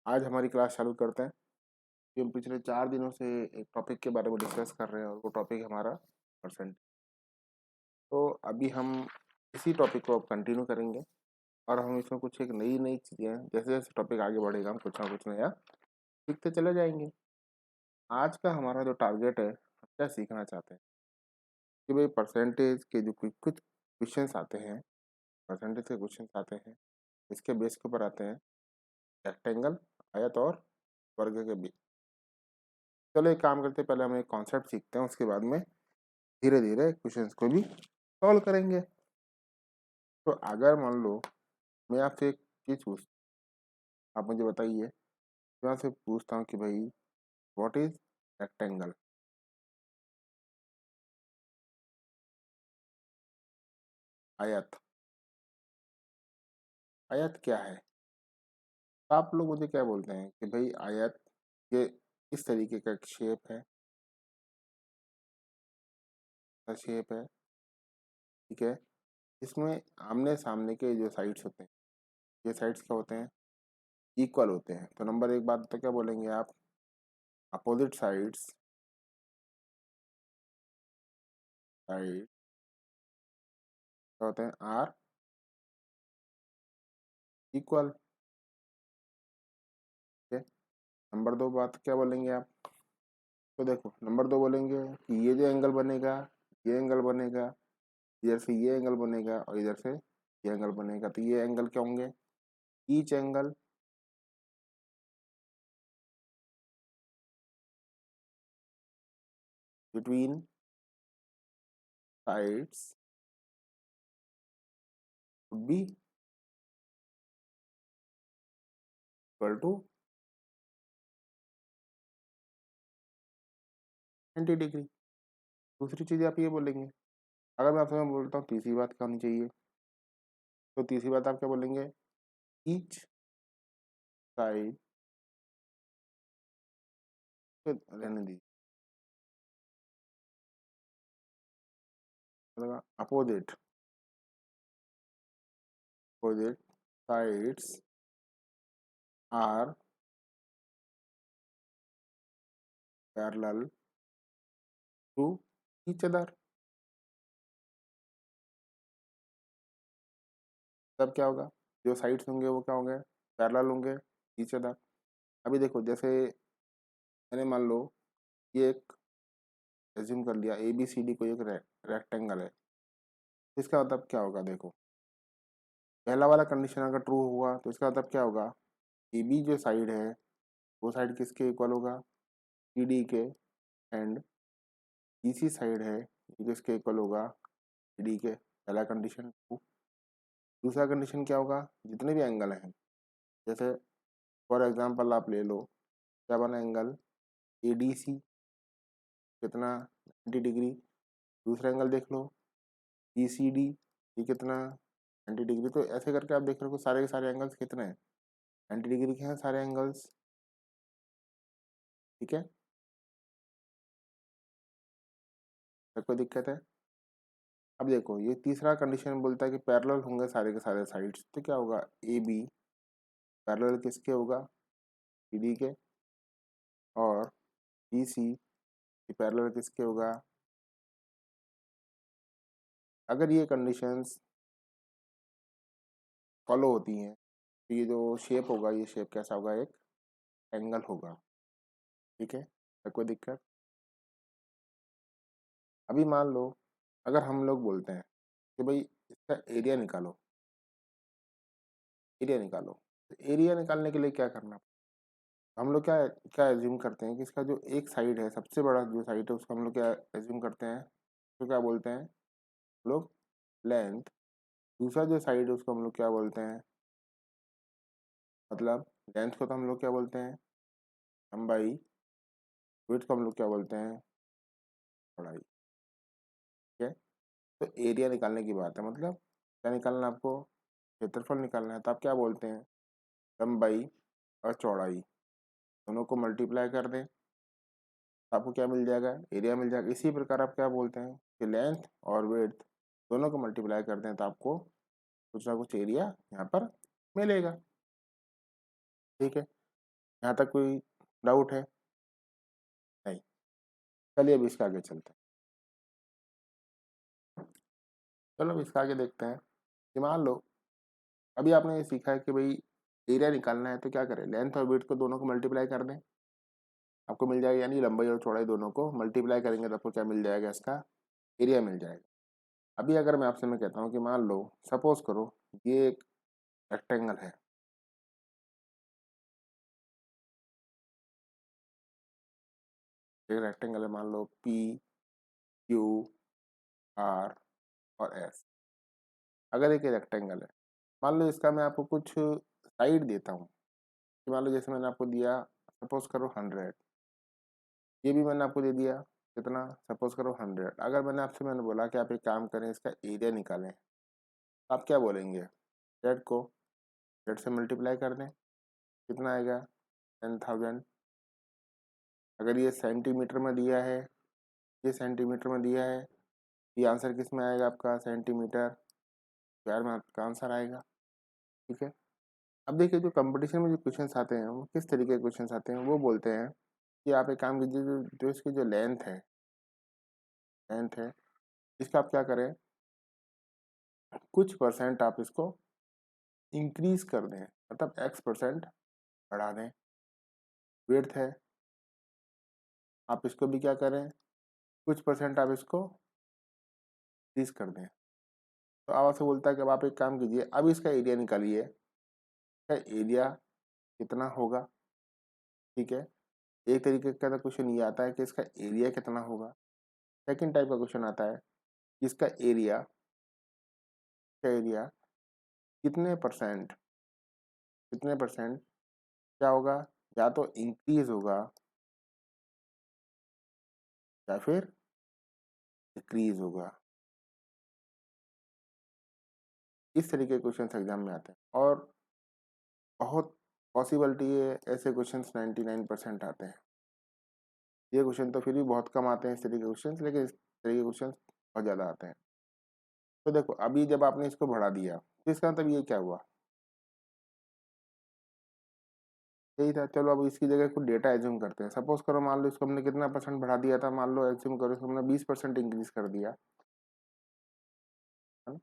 आज हमारी क्लास चालू करते हैं। कि हम पिछले 4 दिनों से एक टॉपिक के बारे में डिस्कस कर रहे हैं और वो टॉपिक हमारा परसेंट। तो अभी हम इसी टॉपिक को अब कंटिन्यू करेंगे और हम इसमें कुछ एक नई नई चीज़ें, जैसे जैसे टॉपिक आगे बढ़ेगा हम कुछ ना कुछ नया सीखते चले जाएंगे। आज का हमारा जो टारगेट है, हम क्या सीखना चाहते हैं कि भाई परसेंटेज के जो कुछ कुछ क्वेश्चंस आते हैं, परसेंटेज के क्वेश्चंस आते हैं, इसके बेस के ऊपर आते हैं रेक्टेंगल, आयत और वर्ग के बीच। चलो एक काम करते हैं, पहले हम एक कॉन्सेप्ट सीखते हैं, उसके बाद में धीरे धीरे क्वेश्चंस को भी सॉल्व करेंगे। तो अगर मान लो मैं आपसे एक चीज आप मुझे बताइए, मैं आपसे पूछता हूँ कि भाई व्हाट इज रेक्टेंगल। आयत, आयत क्या है? तो आप लोग मुझे क्या बोलते हैं कि भाई आयत ये इस तरीके का एक शेप है, शेप है, ठीक है। इसमें आमने सामने के जो साइड्स होते हैं, ये साइड्स क्या होते हैं? इक्वल होते हैं। तो नंबर एक बात तो क्या बोलेंगे आप? अपोजिट साइड्स, साइड क्या होते हैं? Are equal. ठीक है। नंबर दो बात क्या बोलेंगे आप? तो देखो नंबर दो बोलेंगे कि ये जो एंगल बनेगा, ये एंगल बनेगा, इधर से ये एंगल बनेगा और इधर से ये एंगल बनेगा। तो ये एंगल क्या होंगे? Each angle between sides would be equal to 90 degree. दूसरी चीज आप ये बोलेंगे, अगर मैं आपसे मैं बोलता हूँ तीसरी बात क्या होनी चाहिए, तो तीसरी बात आप क्या बोलेंगे? ईच साइड, रहने दीजिए, opposite, opposite sides are parallel to each other. तब क्या होगा? जो साइड्स होंगे वो क्या होंगे? पैरेलल होंगे ईच अदर। अभी देखो, जैसे मैंने मान लो ये एक एज्यूम कर लिया, ए बी सी डी कोई एक रेक्टेंगल है। इसका मतलब क्या होगा? देखो पहला वाला कंडीशन अगर ट्रू हुआ तो इसका मतलब क्या होगा? ए बी जो साइड है वो साइड किसके इक्वल होगा? सी डी के। एंड बी सी साइड है ये किसके इक्वल होगा? सी डी के। पहला कंडीशन ट्रू। दूसरा कंडीशन क्या होगा? जितने भी एंगल हैं, जैसे फॉर एग्जांपल आप ले लो, क्या बना एंगल ए डी सी, कितना? 90 डिग्री। दूसरा एंगल देख लो बी सी डी, ये कितना? 90 डिग्री। तो ऐसे करके आप देख रहे हो सारे के सारे एंगल्स कितने हैं? 90 डिग्री के हैं सारे एंगल्स। ठीक है, तो कोई दिक्कत है? अब देखो ये तीसरा कंडीशन बोलता है कि पैरेलल होंगे सारे के सारे साइड्स। तो क्या होगा? ए बी पैरेलल किसके होगा? सी डी के। और बी सी पैरेलल किसके होगा? अगर ये कंडीशंस फॉलो होती हैं तो ये जो शेप होगा, ये शेप कैसा होगा? एक एंगल होगा। ठीक है, तो कोई दिक्कत? अभी मान लो अगर हम लोग बोलते हैं कि भाई इसका एरिया निकालो, एरिया निकालो। तो एरिया निकालने के लिए क्या करना? हम लोग क्या क्या एज्यूम करते हैं कि इसका जो एक साइड है, सबसे बड़ा जो साइड है, उसको हम लोग क्या एज्यूम करते हैं? तो क्या बोलते हैं हम लोग? लेंथ। दूसरा जो साइड है उसको हम लोग क्या बोलते हैं? मतलब लेंथ को तो हम लोग क्या बोलते हैं? लंबाई। विड्थ को हम लोग क्या बोलते हैं? चौड़ाई। ठीक है। तो एरिया निकालने की बात है, मतलब क्या निकालना है आपको? क्षेत्रफल निकालना है। तो आप क्या बोलते हैं? लंबाई और चौड़ाई दोनों को मल्टीप्लाई कर दें तो आपको क्या मिल जाएगा? एरिया मिल जाएगा। इसी प्रकार आप क्या बोलते हैं कि लेंथ और विड्थ दोनों को मल्टीप्लाई कर दें तो आपको कुछ ना कुछ एरिया यहाँ पर मिलेगा। ठीक है। यहाँ तक कोई डाउट है? नहीं। चलिए अब इसके आगे चलते हैं। चलो अब इसके आगे देखते हैं कि मान लो अभी आपने ये सीखा है कि भाई एरिया निकालना है तो क्या करें, लेंथ और विड्थ को दोनों को मल्टीप्लाई कर दें, आपको मिल जाएगा, यानी लंबाई और चौड़ाई दोनों को मल्टीप्लाई करेंगे तो आपको क्या मिल जाएगा, इसका एरिया मिल जाएगा। अभी अगर मैं आपसे मैं कहता हूँ कि मान लो सपोज करो ये एक रेक्टेंगल है, एक रेक्टेंगल है, मान लो पी क्यू आर और एस। अगर एक रेक्टेंगल है, मान लो इसका मैं आपको कुछ साइड देता हूँ कि मान लो जैसे मैंने आपको दिया सपोज करो 100, ये भी मैंने आपको दे दिया कितना, सपोज करो 100। अगर मैंने बोला कि आप एक काम करें इसका एरिया निकालें, आप क्या बोलेंगे, जेड को जेड से मल्टीप्लाई कर दें, कितना आएगा 10,000। अगर ये सेंटीमीटर में दिया है, ये सेंटीमीटर में दिया है, ये आंसर किस में आएगा आपका, सेंटीमीटर स्क्वायर में आपका आंसर आएगा। ठीक है। अब देखिए जो कंपटीशन में जो क्वेश्चंस आते हैं वो किस तरीके के क्वेश्चंस आते हैं, वो बोलते हैं कि आप एक काम कीजिए, जो इसकी जो लेंथ है इसका आप क्या करें, कुछ परसेंट आप इसको इंक्रीज कर दें, मतलब x% बढ़ा दें। विड्थ है, आप इसको भी क्या करें, कुछ परसेंट आप इसको इंक्रीज कर दें। तो अब आपसे बोलता है कि अब आप एक काम कीजिए, अब इसका एरिया निकालिए, इसका एरिया कितना होगा। ठीक है। एक तरीके का तो क्वेश्चन ये आता है कि इसका एरिया कितना होगा। सेकंड टाइप का क्वेश्चन आता है कि इसका एरिया कितने परसेंट क्या होगा, या तो इंक्रीज होगा या फिर डिक्रीज होगा। इस तरीके के क्वेश्चन एग्जाम में आते हैं और बहुत पॉसिबिलिटी है ऐसे क्वेश्चंस 99% आते हैं। ये क्वेश्चन तो फिर भी बहुत कम आते हैं इस तरीके के क्वेश्चंस, लेकिन इस तरीके के क्वेश्चंस बहुत ज़्यादा आते हैं। तो देखो अभी जब आपने इसको बढ़ा दिया तो इसका मतलब ये क्या हुआ, यही था। चलो अब इसकी जगह कुछ डेटा एज्यूम करते हैं। सपोज करो मान लो इसको हमने कितना परसेंट बढ़ा दिया था, मान लो एज्यूम करो इसको हमने 20% इंक्रीज कर दिया, है ना?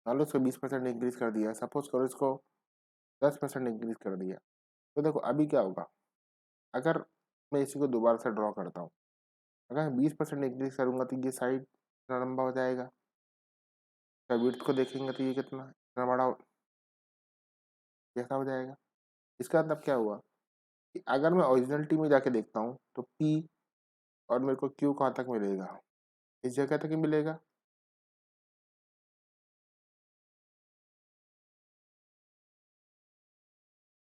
मान लो इसको 20% इंक्रीज कर दिया, सपोज करो इसको 10% इंक्रीज कर दिया। तो देखो अभी क्या होगा, अगर मैं इसी को दोबारा से ड्रॉ करता हूँ, अगर मैं 20% इंक्रीज करूंगा तो ये साइड इतना लंबा हो जाएगा, विड्थ को देखेंगे तो ये कितना इतना बड़ा कैसा हो जाएगा। इसका मतलब क्या हुआ कि अगर मैं ओरिजिनलिटी में जाके देखता हूँ तो पी और मेरे को क्यू कहाँ तक मिलेगा, इस जगह तक ही मिलेगा।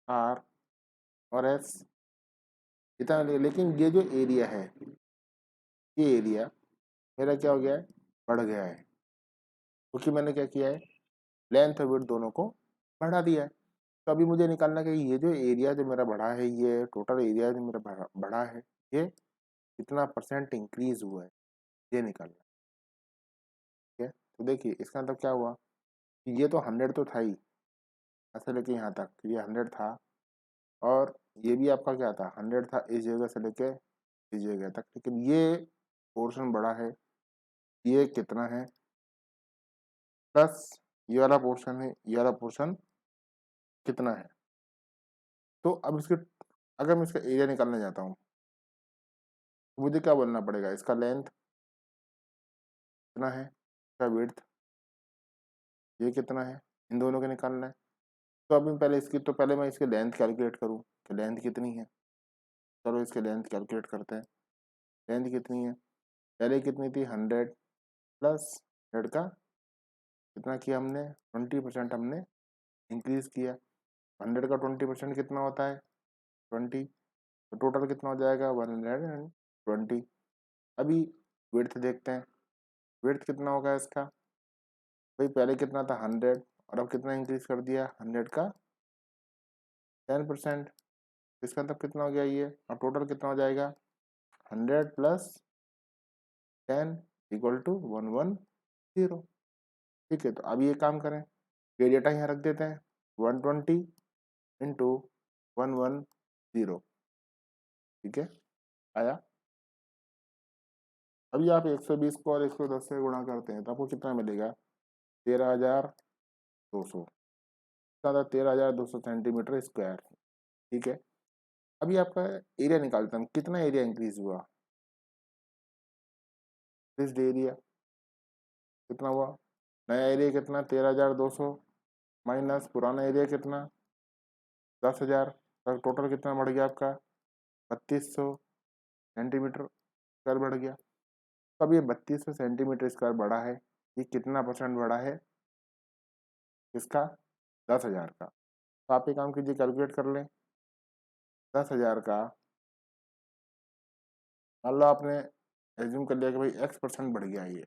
आर और एस इतना मिलेगा, लेकिन ये जो एरिया है, ये एरिया मेरा क्या हो गया है, बढ़ गया है, क्योंकि मैंने क्या किया है, लेंथ और विड्थ दोनों को बढ़ा दिया है। तो अभी मुझे निकालना कि ये जो एरिया जो मेरा बढ़ा है, ये टोटल एरिया जो मेरा बढ़ा है, ये कितना परसेंट इंक्रीज हुआ है, ये निकालना। ठीक है। तो देखिए इसका मतलब क्या हुआ कि ये तो 100 तो था ही, ऐसे लेके यहाँ तक ये 100 था, और ये भी आपका क्या था, 100 था इस जगह से लेके इस जगह तक, लेकिन ये पोर्शन बड़ा है, ये कितना है, प्लस ये वाला पोर्शन है, ये वाला पोर्शन कितना है। तो अब इसके अगर मैं इसका एरिया निकालना चाहता हूँ तो मुझे क्या बोलना पड़ेगा, इसका लेंथ कितना है, इसका विड्थ ये कितना है, इन दोनों का निकालना है। तो अभी पहले मैं इसकी लेंथ कैलकुलेट करूँ कि लेंथ कितनी है। चलो इसकी लेंथ कैलकुलेट करते हैं। लेंथ कितनी है, पहले कितनी थी, 100 प्लस 100 का कितना किया हमने, 20% हमने इंक्रीज किया। 100 का 20% कितना होता है, 20। तो टोटल कितना हो जाएगा, 120। अभी विड्थ देखते हैं, विड्थ कितना होगा इसका, भाई पहले कितना था 100 और अब कितना इंक्रीज कर दिया, 100 का 10%। इसका मतलब कितना हो गया ये, और टोटल कितना हो जाएगा, 100 प्लस 10 इक्वल टू 110। ठीक है। तो अब ये काम करें, ये डेटा यहाँ रख देते हैं 120 इंटू 110, ठीक है, आया। अभी आप 120 को और 110 से गुणा करते हैं तो आपको कितना मिलेगा? 13,200, 13,200 सेंटीमीटर स्क्वायर, ठीक है। अभी आपका एरिया निकालते हैं, कितना एरिया इंक्रीज हुआ? फिक्स्ड एरिया कितना हुआ? नया एरिया कितना? 13,200 माइनस पुराना एरिया कितना? 10,000, तो टोटल कितना बढ़ गया आपका? 3,200 सेंटीमीटर स्क्वायर बढ़ गया। तो अब ये 3,200 सेंटीमीटर स्क्वायर बढ़ा है, ये कितना परसेंट बढ़ा है? इसका 10,000 का। तो आप एक काम कीजिए, कैलकुलेट कर लें। 10,000 का मान लो आपने एज्यूम कर लिया कि भाई x% बढ़ गया ये,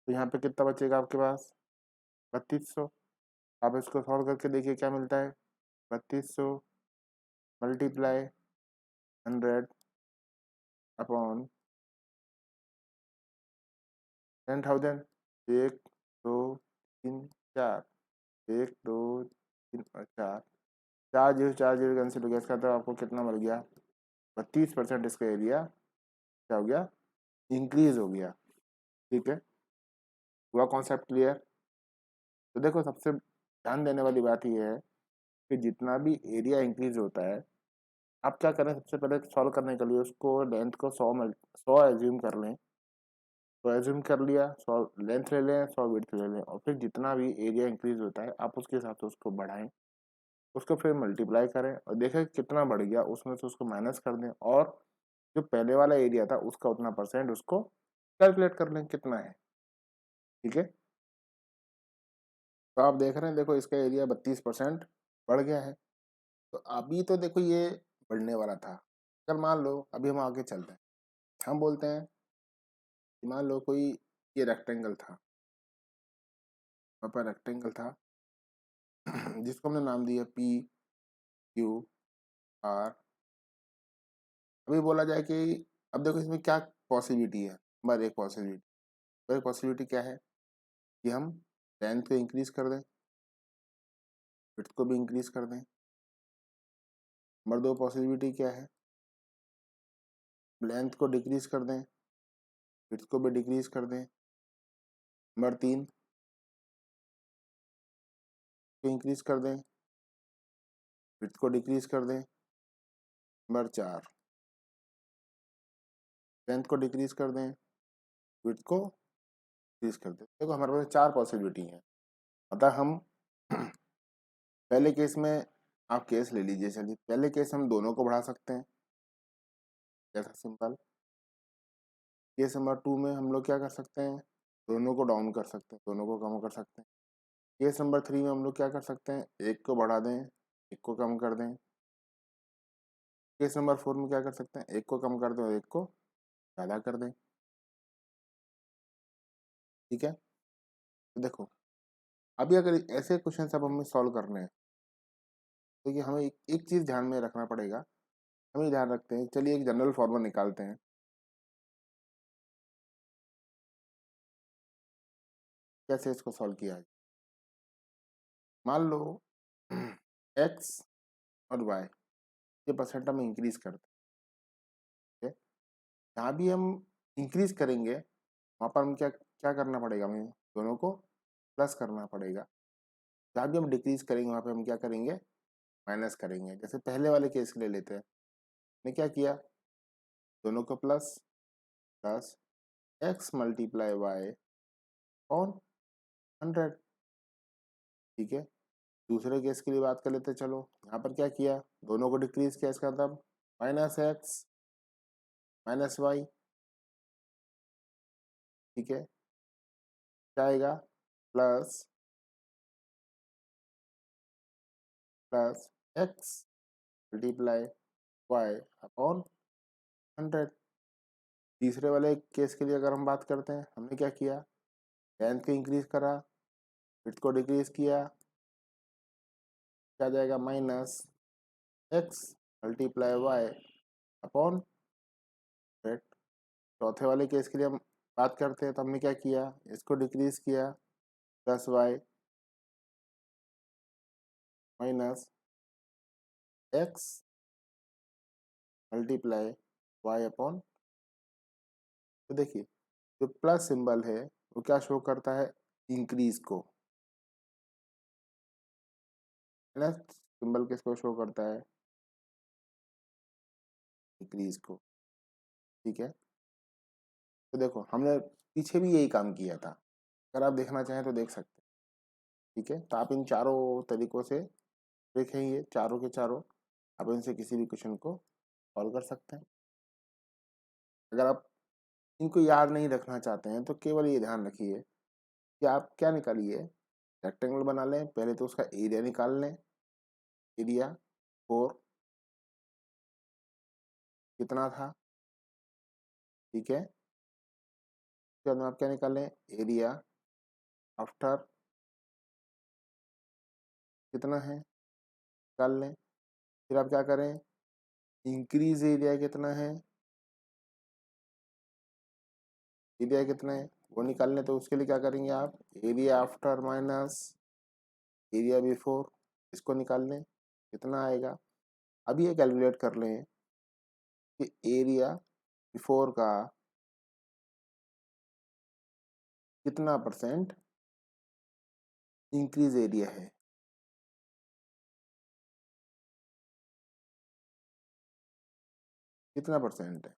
तो यहाँ पे कितना बचेगा आपके पास? 3,200। आप इसको सॉल्व करके देखिए क्या मिलता है। 3,200 मल्टीप्लाई 100 अपॉन 10,000, 1 2 3 4, 1 2 3 और 4, 4 जीरो कैंसिल हो गया। इसका तो आपको कितना मिल गया? 32% इसका एरिया क्या हो गया? इंक्रीज हो गया, ठीक है। हुआ कॉन्सेप्ट क्लियर? तो देखो, सबसे ध्यान देने वाली बात यह है कि जितना भी एरिया इंक्रीज होता है, आप क्या करें, सबसे पहले सॉल्व करने के लिए उसको लेंथ को 100 एज्यूम कर लें। तो एज्यूम कर लिया, 100 लेंथ ले लें, 100 विड्थ ले लें, और फिर जितना भी एरिया इंक्रीज होता है आप उसके हिसाब से उसको बढ़ाएं, उसको फिर मल्टीप्लाई करें और देखें कितना बढ़ गया, उसमें से उसको माइनस कर दें, और जो पहले वाला एरिया था उसका उतना परसेंट उसको कैलकुलेट कर लें कितना है, ठीक है। तो आप देख रहे हैं, देखो इसका एरिया 32% बढ़ गया है। तो अभी तो देखो ये बढ़ने वाला था। चल मान लो अभी हम आगे चलते हैं, हम बोलते हैं कि मान लो कोई ये रेक्टेंगल था, वहाँ पर रेक्टेंगल था जिसको हमने नाम दिया PQR। अभी बोला जाए कि अब देखो इसमें क्या पॉसिबिलिटी है। नंबर एक पॉसिबिलिटी, वही पॉसिबिलिटी क्या है कि हम लेंथ को इंक्रीज कर दें, विड्थ को भी इंक्रीज कर दें। नंबर दो पॉसिबिलिटी क्या है? लेंथ को डिक्रीज कर दें, विड्थ को भी डिक्रीज कर दें। नंबर तीन को इंक्रीज कर दें, विड्थ को डिक्रीज कर दें। नंबर चार लेंथ को डिक्रीज कर दें, विड्थ को डिक्रीज कर दें। देखो हमारे पास चार पॉसिबिलिटी है। अतः हम पहले केस में, आप केस ले लीजिए, चलिए पहले केस हम दोनों को बढ़ा सकते हैं, जैसा सिंपल। केस नंबर 2 में हम लोग क्या कर सकते हैं? दोनों को डाउन कर सकते हैं, दोनों को कम कर सकते हैं। केस नंबर 3 में हम लोग क्या कर सकते हैं? एक को बढ़ा दें, एक को कम कर दें। केस नंबर 4 में क्या कर सकते हैं? एक को कम कर दें और एक को ज़्यादा कर दें, ठीक है। तो देखो, अभी अगर ऐसे क्वेश्चन सब हमें सॉल्व करने हैं, तो ये हमें एक चीज़ ध्यान में रखना पड़ेगा। हमें ध्यान रखते हैं, चलिए एक जनरल फॉर्मूला निकालते हैं, कैसे इसको सॉल्व किया है। मान लो एक्स और वाई ये परसेंट हम इंक्रीज करते हैं, जहाँ भी हम इंक्रीज करेंगे वहाँ पर हम क्या क्या करना पड़ेगा? हमें दोनों को प्लस करना पड़ेगा। जहाँ भी हम डिक्रीज करेंगे वहाँ पे हम क्या करेंगे? माइनस करेंगे। जैसे पहले वाले केस के लिए लेते हैं, हमने क्या किया? दोनों को plus, plus X multiply Y on 100, ठीक है। दूसरे केस के लिए बात कर लेते हैं, चलो यहाँ पर क्या किया? दोनों को डिक्रीज किया, इसका मतलब माइनस एक्स माइनस वाई, ठीक है। क्या आएगा? Plus plus X multiply Y upon 100। तीसरे वाले केस के लिए अगर हम बात करते हैं, हमने क्या किया? लेंथ को इंक्रीज करा, विड्थ को डिक्रीज किया, क्या जाएगा? Minus X multiply Y upon 100। चौथे वाले केस के लिए हम बात करते हैं, तो हमने क्या किया? इसको डिक्रीज किया, plus Y minus X multiply Y upon. तो देखिए जो प्लस सिंबल है वो क्या शो करता है, इंक्रीज को, है ना। सिंबल किसको शो करता है, इंक्रीज को, ठीक है। तो देखो हमने पीछे भी यही काम किया था, अगर आप देखना चाहें तो देख सकते हैं, ठीक है। तो आप इन चारों तरीकों से देखें, ये चारों के चारों आप इनसे किसी भी क्वेश्चन को सॉल्व कर सकते हैं। अगर आप इनको याद नहीं रखना चाहते हैं तो केवल ये ध्यान रखिए कि आप क्या निकालिए, रेक्टेंगल बना लें, पहले तो उसका एरिया निकाल लें। एरिया 4 कितना था, ठीक है। उसके बाद में आप क्या निकालें, एरिया आफ्टर कितना है निकाल लें। फिर आप क्या करें, इंक्रीज एरिया कितना है, एरिया कितना है वो निकाल लें। तो उसके लिए क्या करेंगे आप, area after minus area before, इसको निकाल लें कितना आएगा। अब ये कैलकुलेट कर लें कि एरिया बिफोर का कितना परसेंट इंक्रीज एरिया है। कितना परसेंट है,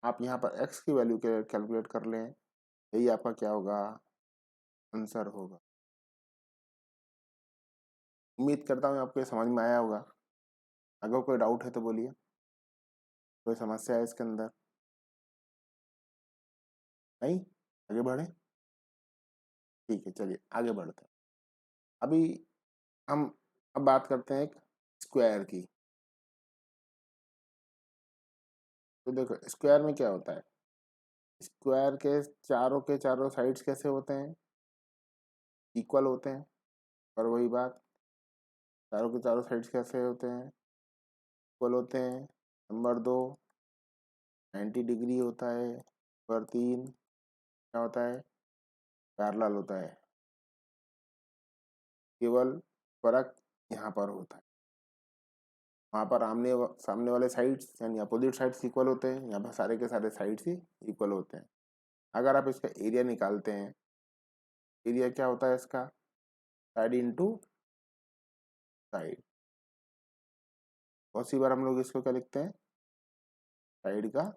आप यहाँ पर x की वैल्यू कैलकुलेट कर लें, यही आपका क्या होगा, आंसर होगा। उम्मीद करता हूँ आपको ये समझ में आया होगा। अगर कोई डाउट है तो बोलिए, कोई समस्या है इसके अंदर, नहीं, आगे बढ़े, ठीक है चलिए आगे बढ़ते हैं। अभी हम अब बात करते हैं एक स्क्वायर की। तो देखो स्क्वायर में क्या होता है, स्क्वायर के चारों साइड्स कैसे होते हैं, इक्वल होते हैं। पर वही बात, चारों के चारों साइड्स कैसे होते हैं, इक्वल होते हैं। नंबर 2 90 डिग्री होता है। नंबर 3 क्या होता है, पैरेलल होता है। केवल फर्क यहाँ पर होता है, वहाँ पर आमने सामने वाले साइड्स यानी अपोजिट साइड्स इक्वल होते हैं, यहाँ पर सारे के सारे साइड्स ही इक्वल होते हैं। अगर आप इसका एरिया निकालते हैं, एरिया क्या होता है इसका, साइड इंटू साइड। बहुत सी बार हम लोग इसको क्या लिखते हैं, साइड का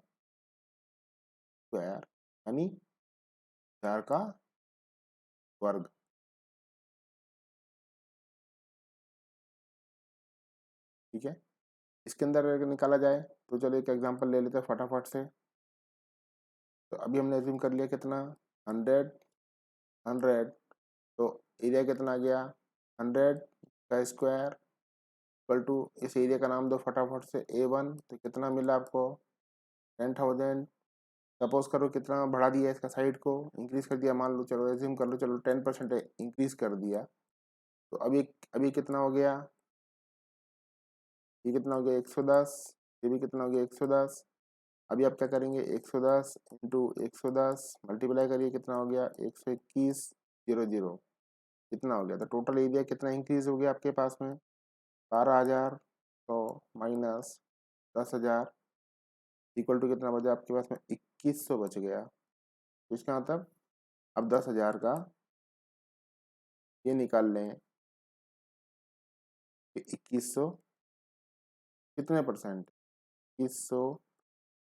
स्क्वायर, यानी चार का वर्ग, ठीक है। इसके अंदर अगर निकाला जाए तो चलो एक एग्जांपल ले लेते हैं फटाफट से। तो अभी हमने एज्यूम कर लिया कितना, 100 100। तो एरिया कितना आ गया, 100 का स्क्वायर इक्वल टू, इस एरिया का नाम दो फटाफट से A1। तो कितना मिला आपको, 10,000। सपोज करो कितना बढ़ा दिया इसका, साइड को इंक्रीज कर दिया, मान लो चलो एज्यूम कर लो, चलो 10% इंक्रीज कर दिया। तो अभी कितना हो गया, ये कितना हो गया 110, ये भी कितना हो गया 110। अभी आप क्या करेंगे, 110 इंटू 110 मल्टीप्लाई करिए, कितना हो गया 121,000। कितना हो गया, तो टोटल एरिया कितना इंक्रीज हो गया आपके पास में, 12,000। तो माइनस 10,000 इक्वल टू कितना बचा आपके पास में, 2,100 बच गया। तो इसका मतलब अब 10,000 का ये निकाल लें कि 2,100 कितने परसेंट, 2,100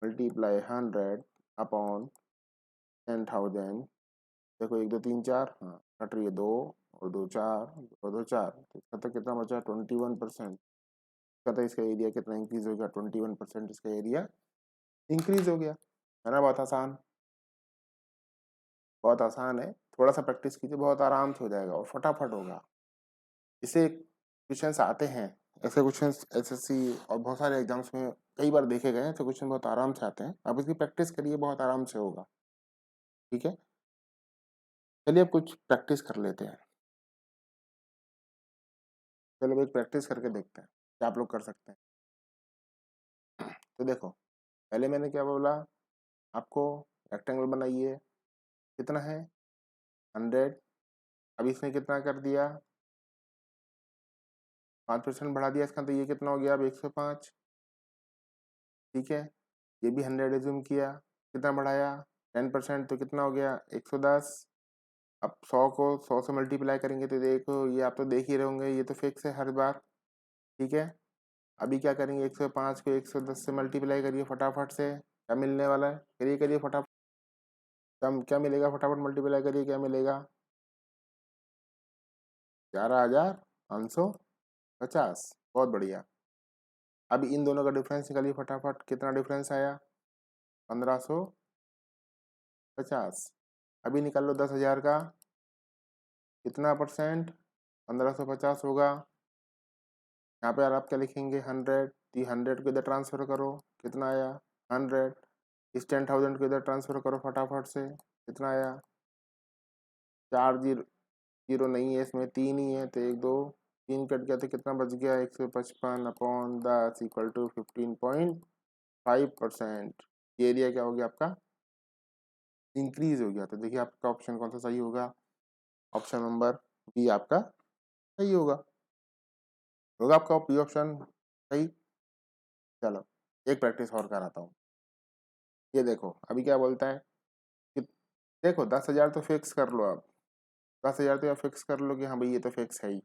मल्टीप्लाई 100 अपॉन 10,000। देखो 1 2 3 4, हाँ कट रही है, 2 और 2 4 और 2 4, तो इसका तो कितना बचा 21%। इसका तो इसका एरिया कितना इंक्रीज हो गया, 21% इसका एरिया इंक्रीज हो गया, है ना। बहुत आसान, बहुत आसान है, थोड़ा सा प्रैक्टिस कीजिए, बहुत आराम से हो जाएगा और फटाफट होगा। इसे क्वेश्चंस आते हैं, ऐसे क्वेश्चंस एसएससी और बहुत सारे एग्जाम्स में कई बार देखे गए हैं, तो क्वेश्चन बहुत आराम से आते हैं। आप इसकी प्रैक्टिस करिए, बहुत आराम से होगा, ठीक है। चलिए अब कुछ प्रैक्टिस कर लेते हैं। चलो एक प्रैक्टिस करके देखते हैं क्या आप लोग कर सकते हैं। तो देखो पहले मैंने क्या बोला आपको, रेक्टेंगल बनाइए, कितना है 100। अब इसने कितना कर दिया, 5% बढ़ा दिया इसका, तो ये कितना हो गया अब 105। ठीक है, ये भी 100 एज्यूम किया, कितना बढ़ाया 10%, तो कितना हो गया 110। अब 100 को 100 से मल्टीप्लाई करेंगे तो देखो ये आप तो देख ही रहे होंगे, ये तो फिक्स है हर बार। ठीक है, अभी क्या करेंगे 105 को 110 से मल्टीप्लाई करिए फटाफट से, क्या मिलने वाला है, करिए करिए फटाफट। क्या मिलेगा, फटाफट मल्टीप्लाई करिए, क्या मिलेगा 11,550। बहुत बढ़िया। अब इन दोनों का डिफरेंस निकालिए फटाफट, कितना डिफरेंस आया 1550। अभी निकाल लो 10,000 का कितना परसेंट 1550 होगा। यहाँ पे यार आप क्या लिखेंगे 100, तो 100 को इधर ट्रांसफर करो, कितना आया 100। इस 10,000 को इधर ट्रांसफर करो फटाफट से, कितना आया 4 जीरो, जीरो नहीं है इसमें, 3 ही है, तो 1 2 3 कट गया, तो कितना बच गया 155/10 इक्वल टू 15.5%। ये एरिया क्या हो गया आपका, इंक्रीज हो गया। तो देखिए आपका ऑप्शन कौन सा सही होगा, ऑप्शन नंबर बी आपका सही होगा आपका बी ऑप्शन सही। चलो एक प्रैक्टिस और कराता हूँ। ये देखो अभी क्या बोलता है कि देखो 10,000 तो फिक्स कर लो आप, 10,000 तो आप फिक्स कर लो कि हाँ भाई ये तो फिक्स है ही।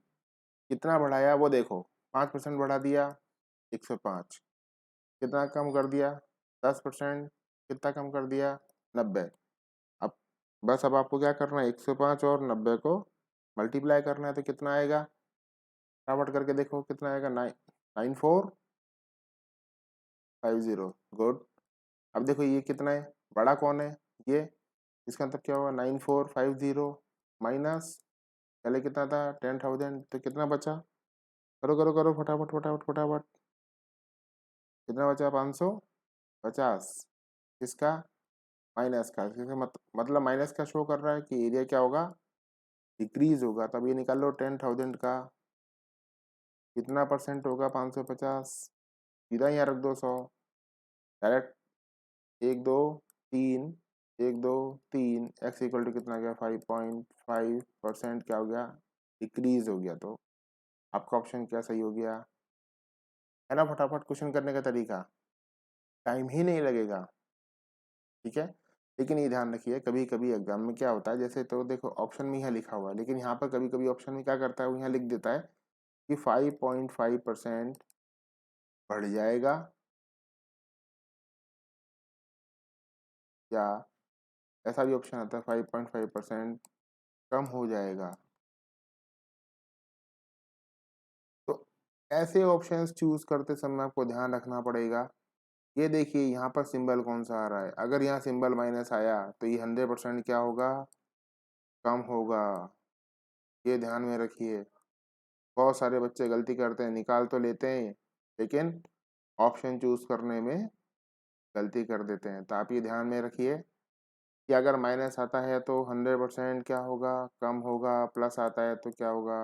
कितना बढ़ाया वो देखो, 5% बढ़ा दिया 105, कितना कम कर दिया 10%, कितना कम कर दिया 90। अब बस अब आपको क्या करना है 105 और 90 को मल्टीप्लाई करना है, तो कितना आएगा फटाफट करके देखो, कितना आएगा 9450। गुड। अब देखो ये कितना है, बड़ा कौन है ये, इसका मतलब क्या होगा 9450 माइनस पहले कितना था 10,000, तो कितना बचा, करो करो करो फटाफट फटाफट फटाफट, कितना बचा 550। किसका, माइनस का, मतलब माइनस का शो कर रहा है कि एरिया क्या होगा डिक्रीज होगा। तब ये निकाल लो 10,000 का कितना परसेंट होगा 550, सीधा यहाँ रख दो 100 डायरेक्ट, 1 2 3, 1 2 3 एक्स इक्वल टू कितना गया 5.5% क्या हो गया डिक्रीज हो गया। तो आपका ऑप्शन क्या सही हो गया, है ना। फटाफट क्वेश्चन करने का तरीका, टाइम ही नहीं लगेगा। ठीक है, लेकिन ये ध्यान रखिए कभी कभी एग्जाम में क्या होता है, जैसे तो देखो ऑप्शन में यहाँ लिखा हुआ है, लेकिन यहाँ पर कभी कभी ऑप्शन में क्या करता है वो यहाँ लिख देता है कि 5.5% बढ़ जाएगा या ऐसा भी ऑप्शन आता है 5.5% कम हो जाएगा। तो ऐसे ऑप्शंस चूज करते समय आपको ध्यान रखना पड़ेगा। ये देखिए यहाँ पर सिंबल कौन सा आ रहा है, अगर यहाँ सिंबल माइनस आया तो ये 100% क्या होगा कम होगा। ये ध्यान में रखिए, बहुत सारे बच्चे गलती करते हैं, निकाल तो लेते हैं लेकिन ऑप्शन चूज करने में गलती कर देते हैं। तो आप ये ध्यान में रखिए कि अगर माइनस आता है तो 100% क्या होगा कम होगा, प्लस आता है तो क्या होगा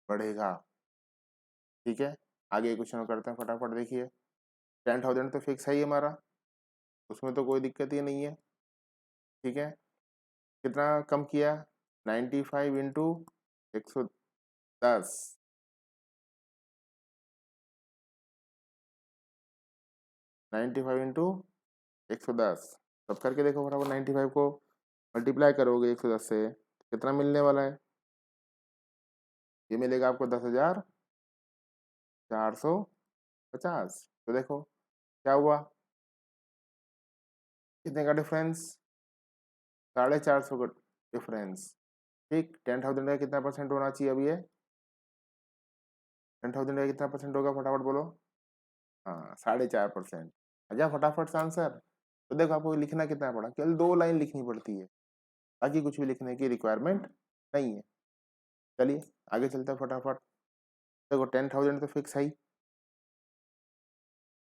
बढ़ेगा। ठीक है, आगे क्वेश्चन करते हैं फटाफट। देखिए 10,000 तो फिक्स है ही हमारा, उसमें तो कोई दिक्कत ही नहीं है। ठीक है, कितना कम किया 95 इंटू 110, 95 इंटू 110, तब करके देखो फटाफट 95 को मल्टीप्लाई करोगे 110 से कितना मिलने वाला है, ये मिलेगा आपको 10,450। तो देखो क्या हुआ, कितने का डिफरेंस 450 का डिफरेंस। ठीक, 10,000 का कितना परसेंट होना चाहिए अब ये, 10,000 का कितना परसेंट होगा फटाफट बोलो, हाँ 4.5%। अच्छा फटाफट से आंसर। तो देखो आपको लिखना कितना पड़ा, केवल 2 लाइन लिखनी पड़ती है, बाकी कुछ भी लिखने की रिक्वायरमेंट नहीं है। चलिए आगे चलते हैं फटाफट। देखो 10,000 तो फिक्स है ही,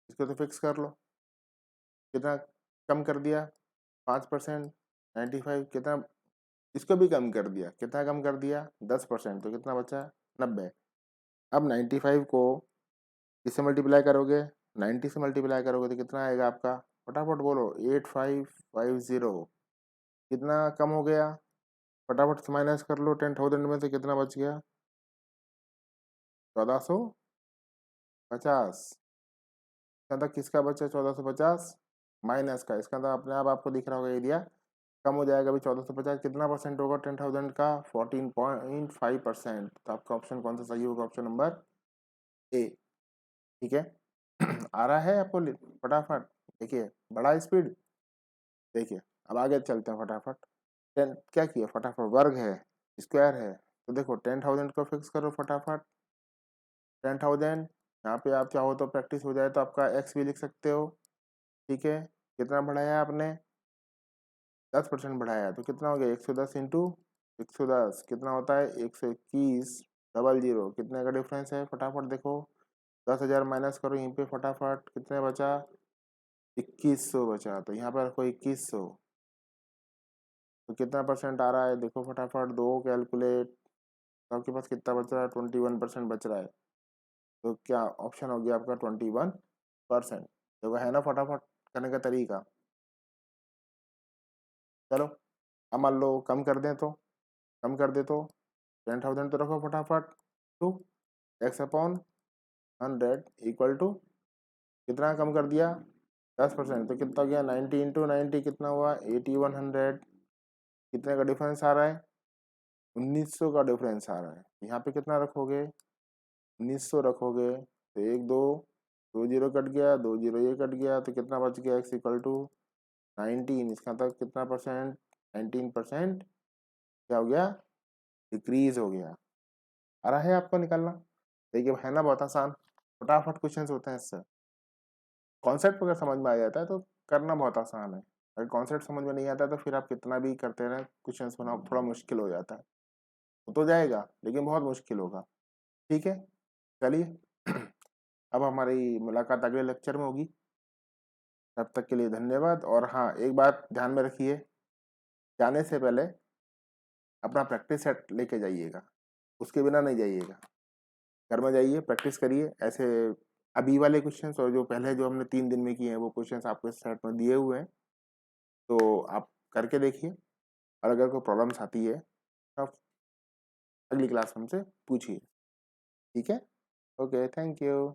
इसको तो फिक्स कर लो, कितना कम कर दिया 5%, 95 कितना, इसको भी कम कर दिया, कितना कम कर दिया 10%, तो कितना बचा 90। अब 95 को किससे मल्टीप्लाई करोगे, 90 से मल्टीप्लाई करोगे तो कितना आएगा आपका, फटाफट बोलो 8550। कितना कम हो गया, फटाफट से माइनस कर लो 10,000 में से कितना बच गया 1450। इसका अंदर किसका बचा 1450 माइनस का, इसका अंदर अपने आप आपको दिख रहा होगा एरिया कम हो जाएगा। अभी 1450 कितना परसेंट होगा 10,000 का 14.5%। तो आपका ऑप्शन कौन सा सही होगा? Option number A. ठीक है आ रहा है आपको फटाफट? देखिए बड़ा स्पीड। देखिए अब आगे चलते हैं फटाफट। 10 क्या किया फटाफट, वर्ग है स्क्वायर है, तो देखो 10,000 को फिक्स करो फटाफट। 10,000 यहाँ पे आप चाहो तो प्रैक्टिस हो जाए तो आपका एक्स भी लिख सकते हो। ठीक है, कितना बढ़ाया आपने? 10% बढ़ाया, तो कितना हो गया 110 इंटू 110 कितना होता है 121 डबल जीरो। कितने का डिफरेंस है फटाफट देखो। 10,000 माइनस करो यहीं पे फटाफट, कितने बचा 2100 बचा। तो यहाँ पर रखो 2100, तो कितना परसेंट आ रहा है देखो फटाफट, दो कैलकुलेट। तो आपके पास कितना बच रहा है 21% बच रहा है। तो क्या ऑप्शन हो गया आपका 21%। देखो है ना फटाफट करने का तरीका। चलो अब मान लो कम कर दें तो, कम कर दे तो 10,000 तो रखो फटाफट two X upon 100 equal to कितना कम कर दिया 10%। तो कितना हो गया 90 इंटू 90 कितना हुआ 8100। कितने का डिफरेंस आ रहा है 1900 का डिफरेंस आ रहा है। यहाँ पे कितना रखोगे 1900 रखोगे तो एक दो दो जीरो कट गया, दो जीरो ये कट गया, तो कितना बच गया एक्स इक्वल टू 19। इसका तक कितना परसेंट 19% क्या हो गया डिक्रीज हो गया। आ रहा है आपको निकालना? देखिए है ना बहुत आसान, फटाफट क्वेश्चन होते हैं इससे। कॉन्सेप्ट अगर समझ में आ जाता है तो करना बहुत आसान है। अगर कॉन्सेप्ट समझ में नहीं आता तो फिर आप कितना भी करते रहे क्वेश्चन बनाओ थोड़ा मुश्किल हो जाता है। हो तो जाएगा लेकिन बहुत मुश्किल होगा। ठीक है चलिए अब हमारी मुलाकात अगले लेक्चर में होगी। तब तक के लिए धन्यवाद। और हाँ एक बात ध्यान में रखिए, जाने से पहले अपना प्रैक्टिस सेट लेके जाइएगा, उसके बिना नहीं जाइएगा। घर में जाइए प्रैक्टिस करिए ऐसे अभी वाले क्वेश्चंस, और जो पहले जो हमने 3 दिन में किए हैं वो क्वेश्चंस आपको सेट में दिए हुए हैं, तो आप करके देखिए। और अगर कोई प्रॉब्लम्स आती है तो आप अगली क्लास हमसे पूछिए। ठीक है, ओके, थैंक यू।